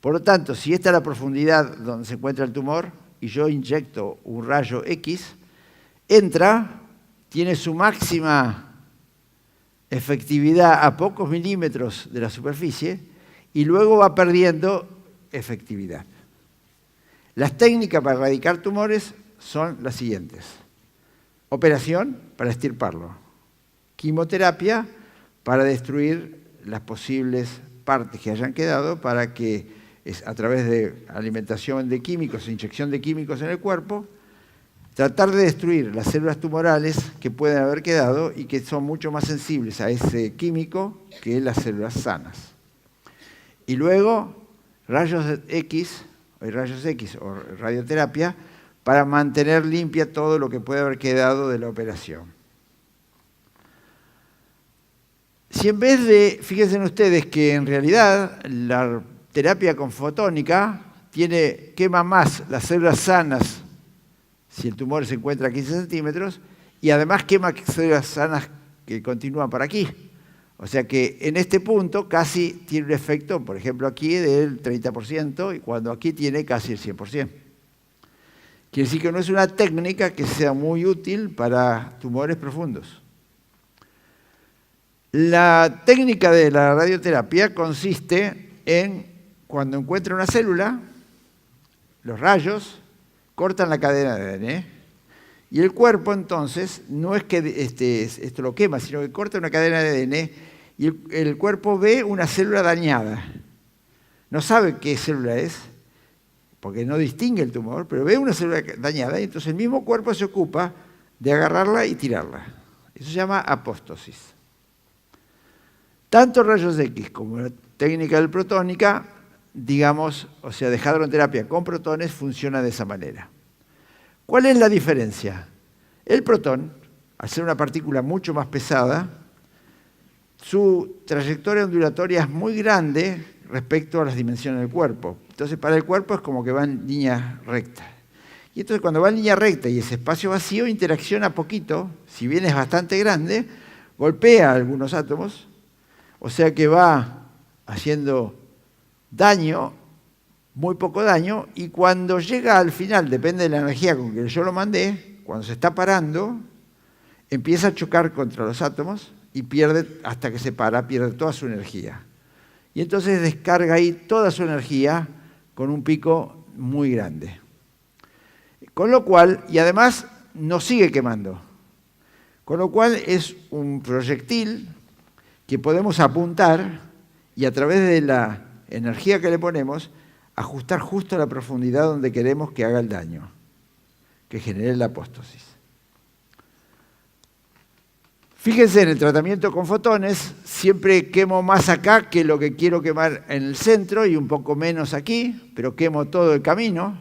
Por lo tanto, si esta es la profundidad donde se encuentra el tumor y yo inyecto un rayo X, entra, tiene su máxima efectividad a pocos milímetros de la superficie y luego va perdiendo efectividad. Las técnicas para erradicar tumores son las siguientes. Operación para extirparlo. Quimioterapia para destruir las posibles partes que hayan quedado para que a través de alimentación de químicos, inyección de químicos en el cuerpo, tratar de destruir las células tumorales que pueden haber quedado y que son mucho más sensibles a ese químico que las células sanas. Y luego rayos X o radioterapia para mantener limpia todo lo que puede haber quedado de la operación. Si en vez de, fíjense ustedes que en realidad la terapia con fotónica quema más las células sanas si el tumor se encuentra a 15 centímetros y además quema células sanas que continúan para aquí. O sea que en este punto casi tiene un efecto, por ejemplo aquí, del 30% y cuando aquí tiene casi el 100%. Quiere decir que no es una técnica que sea muy útil para tumores profundos. La técnica de la radioterapia consiste en, cuando encuentra una célula, los rayos cortan la cadena de ADN y el cuerpo entonces no es que esto lo quema, sino que corta una cadena de ADN y el cuerpo ve una célula dañada. No sabe qué célula es, porque no distingue el tumor, pero ve una célula dañada y entonces el mismo cuerpo se ocupa de agarrarla y tirarla. Eso se llama apóstosis. Tanto rayos X como la técnica del protónica, digamos, o sea, de hadroterapia con protones, funciona de esa manera. ¿Cuál es la diferencia? El protón, al ser una partícula mucho más pesada, su trayectoria ondulatoria es muy grande respecto a las dimensiones del cuerpo. Entonces, para el cuerpo es como que va en línea recta. Y entonces, cuando va en línea recta y ese espacio vacío, interacciona poquito, si bien es bastante grande, golpea algunos átomos, o sea que va haciendo daño, muy poco daño, y cuando llega al final, depende de la energía con que yo lo mandé, cuando se está parando, empieza a chocar contra los átomos y pierde, hasta que se para, pierde toda su energía. Y entonces descarga ahí toda su energía con un pico muy grande. Con lo cual, y además no sigue quemando, con lo cual es un proyectil que podemos apuntar y a través de la energía que le ponemos, ajustar justo la profundidad donde queremos que haga el daño, que genere la apóstosis. Fíjense, en el tratamiento con fotones, siempre quemo más acá que lo que quiero quemar en el centro y un poco menos aquí, pero quemo todo el camino.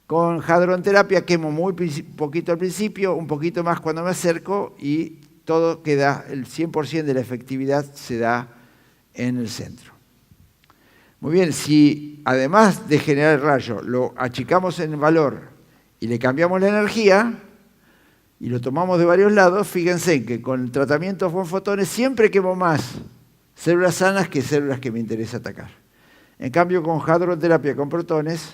Con hadronterapia quemo muy poquito al principio, un poquito más cuando me acerco y todo queda, el 100% de la efectividad se da en el centro. Muy bien, si además de generar el rayo lo achicamos en valor y le cambiamos la energía y lo tomamos de varios lados, fíjense que con el tratamiento con fotones siempre quemo más células sanas que células que me interesa atacar. En cambio, con hadroterapia con protones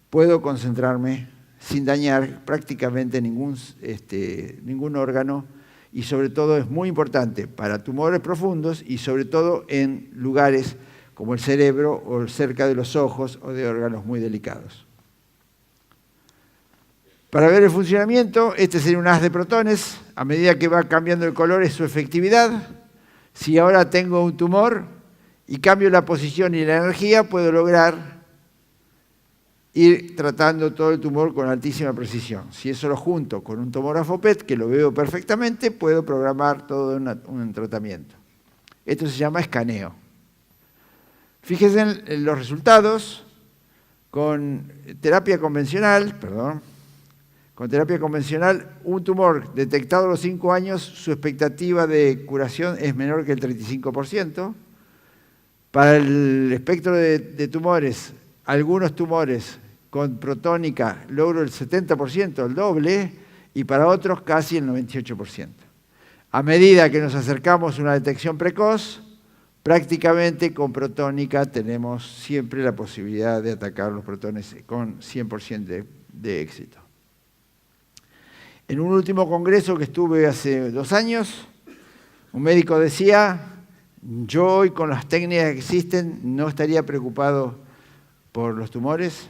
puedo concentrarme sin dañar prácticamente ningún órgano y sobre todo es muy importante para tumores profundos y sobre todo en lugares como el cerebro o cerca de los ojos o de órganos muy delicados. Para ver el funcionamiento, este sería un haz de protones. A medida que va cambiando el color es su efectividad. Si ahora tengo un tumor y cambio la posición y la energía, puedo lograr ir tratando todo el tumor con altísima precisión. Si eso lo junto con un tomógrafo PET, que lo veo perfectamente, puedo programar todo un tratamiento. Esto se llama escaneo. Fíjense en los resultados con terapia convencional, un tumor detectado a los 5 años, su expectativa de curación es menor que el 35%. Para el espectro de tumores, algunos tumores con protónica logro el 70%, el doble, y para otros casi el 98%. A medida que nos acercamos a una detección precoz, prácticamente con protónica tenemos siempre la posibilidad de atacar los protones con 100% de éxito. En un último congreso que estuve hace 2 años, un médico decía: yo hoy con las técnicas que existen no estaría preocupado por los tumores,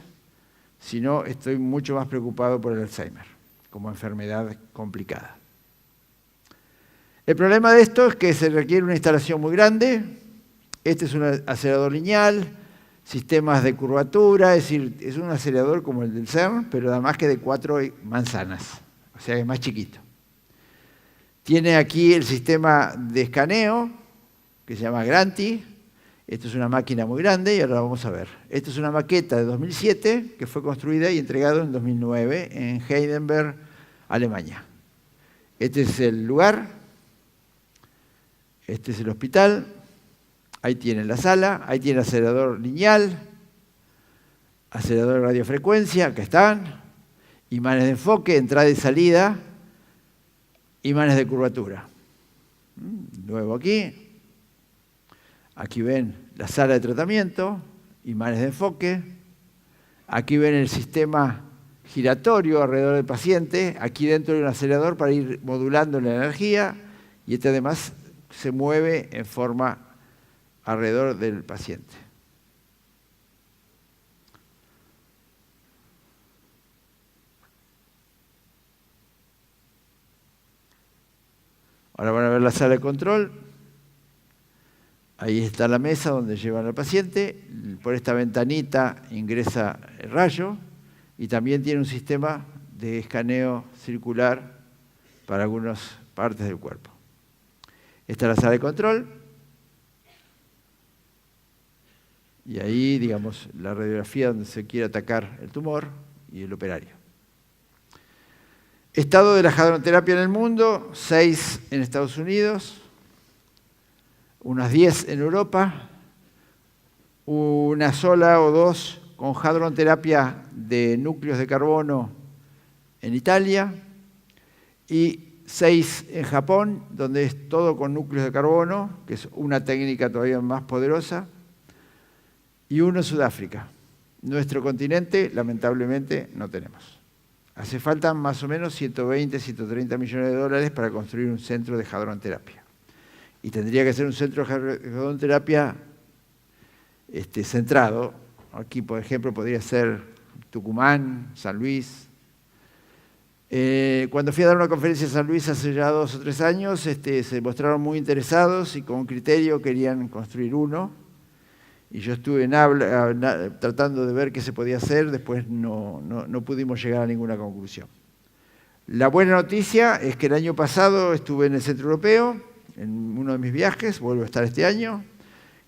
sino estoy mucho más preocupado por el Alzheimer, como enfermedad complicada. El problema de esto es que se requiere una instalación muy grande. Este es un acelerador lineal, sistemas de curvatura, es decir, es un acelerador como el del CERN, pero nada más que de 4 manzanas, o sea, es más chiquito. Tiene aquí el sistema de escaneo, que se llama Granti. Esto es una máquina muy grande y ahora la vamos a ver. Esto es una maqueta de 2007 que fue construida y entregada en 2009 en Heidelberg, Alemania. Este es el lugar, este es el hospital, ahí tienen la sala, ahí tiene acelerador lineal, acelerador de radiofrecuencia, acá están, imanes de enfoque, entrada y salida, imanes de curvatura. Luego aquí ven la sala de tratamiento, imanes de enfoque, aquí ven el sistema giratorio alrededor del paciente, aquí dentro hay un acelerador para ir modulando la energía y este además se mueve en forma alrededor del paciente. Ahora van a ver la sala de control. Ahí está la mesa donde llevan al paciente. Por esta ventanita ingresa el rayo y también tiene un sistema de escaneo circular para algunas partes del cuerpo. Esta es la sala de control. Y ahí, digamos, la radiografía donde se quiere atacar el tumor y el operario. Estado de la hadronoterapia en el mundo: 6 en Estados Unidos, unas 10 en Europa, una sola o 2 con hadronoterapia de núcleos de carbono en Italia y 6 en Japón, donde es todo con núcleos de carbono, que es una técnica todavía más poderosa, y 1 en Sudáfrica. Nuestro continente, lamentablemente, no tenemos. Hace falta más o menos 120, 130 millones de dólares para construir un centro de hadronoterapia. Y tendría que ser un centro de hadronoterapia centrado. Aquí, por ejemplo, podría ser Tucumán, San Luis. Cuando fui a dar una conferencia en San Luis hace ya 2 o 3 años, se mostraron muy interesados y con criterio querían construir uno. Y yo estuve tratando de ver qué se podía hacer, después no pudimos llegar a ninguna conclusión. La buena noticia es que el año pasado estuve en el Centro Europeo, en uno de mis viajes, vuelvo a estar este año.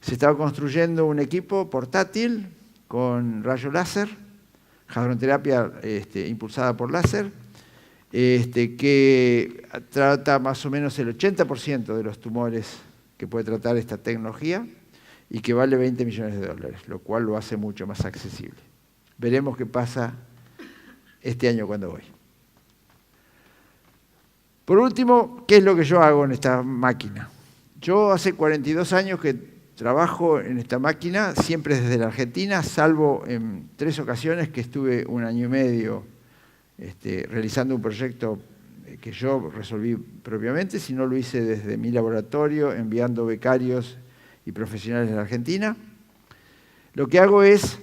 Se estaba construyendo un equipo portátil con rayo láser, hadronoterapia impulsada por láser, que trata más o menos el 80% de los tumores que puede tratar esta tecnología y que vale 20 millones de dólares, lo cual lo hace mucho más accesible. Veremos qué pasa este año cuando voy. Por último, ¿qué es lo que yo hago en esta máquina? Yo hace 42 años que trabajo en esta máquina, siempre desde la Argentina, salvo en 3 ocasiones que estuve 1 año y medio realizando un proyecto que yo resolví propiamente, si no lo hice desde mi laboratorio, enviando becarios y profesionales de la Argentina. Lo que hago es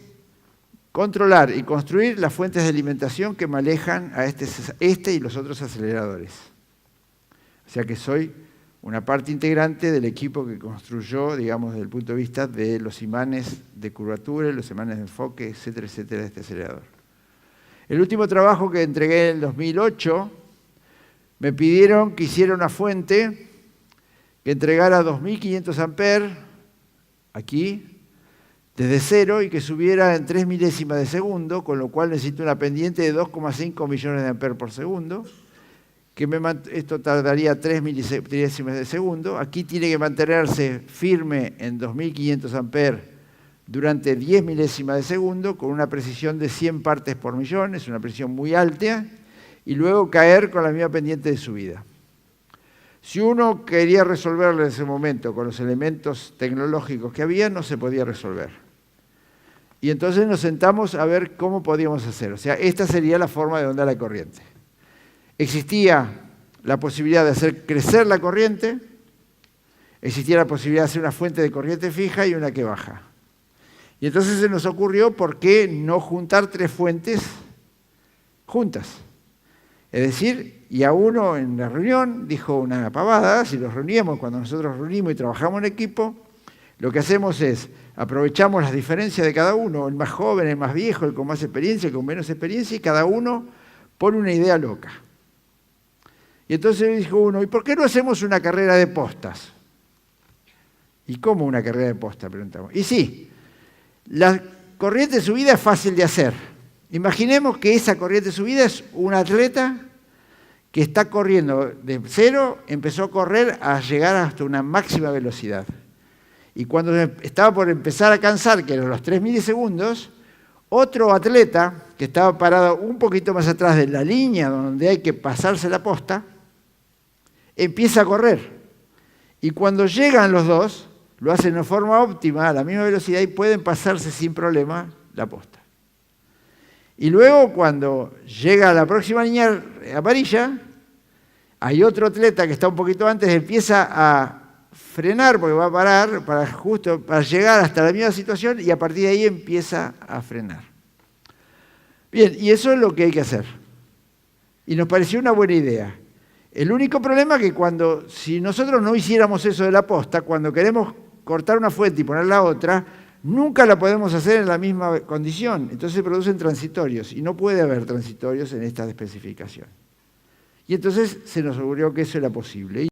controlar y construir las fuentes de alimentación que manejan a este y los otros aceleradores. O sea que soy una parte integrante del equipo que construyó, digamos, desde el punto de vista de los imanes de curvatura, los imanes de enfoque, etcétera, etcétera, de este acelerador. El último trabajo que entregué en el 2008, me pidieron que hiciera una fuente que entregara 2500 amperes, aquí, desde cero, y que subiera en 3 milésimas de segundo, con lo cual necesito una pendiente de 2,5 millones de amperes por segundo, esto tardaría 3 milésimas de segundo. Aquí tiene que mantenerse firme en 2500 amperes durante 10 milésimas de segundo, con una precisión de 100 partes por millón, es una precisión muy alta, y luego caer con la misma pendiente de subida. Si uno quería resolverlo en ese momento con los elementos tecnológicos que había, no se podía resolver. Y entonces nos sentamos a ver cómo podíamos hacer. O sea, esta sería la forma de onda la corriente. Existía la posibilidad de hacer crecer la corriente, existía la posibilidad de hacer una fuente de corriente fija y una que baja. Y entonces se nos ocurrió por qué no juntar tres fuentes juntas. Es decir, y a uno en la reunión dijo una pavada: si los reuníamos, cuando nosotros reunimos y trabajamos en equipo, lo que hacemos es, aprovechamos las diferencias de cada uno, el más joven, el más viejo, el con más experiencia, el con menos experiencia, y cada uno pone una idea loca. Y entonces dijo uno: ¿y por qué no hacemos una carrera de postas? ¿Y cómo una carrera de postas?, preguntamos. Y sí, la corriente de subida es fácil de hacer. Imaginemos que esa corriente de subida es un atleta que está corriendo de cero, empezó a correr a llegar hasta una máxima velocidad. Y cuando estaba por empezar a cansar, que eran los 3 milisegundos, otro atleta que estaba parado un poquito más atrás de la línea donde hay que pasarse la posta, empieza a correr. Y cuando llegan los dos, lo hacen de forma óptima, a la misma velocidad, y pueden pasarse sin problema la posta. Y luego, cuando llega a la próxima línea amarilla, hay otro atleta que está un poquito antes, empieza a frenar, porque va a parar justo para llegar hasta la misma situación, y a partir de ahí empieza a frenar. Bien, y eso es lo que hay que hacer. Y nos pareció una buena idea. El único problema es que si nosotros no hiciéramos eso de la posta, cuando queremos cortar una fuente y poner la otra, nunca la podemos hacer en la misma condición. Entonces se producen transitorios, y no puede haber transitorios en esta especificación. Y entonces se nos ocurrió que eso era posible.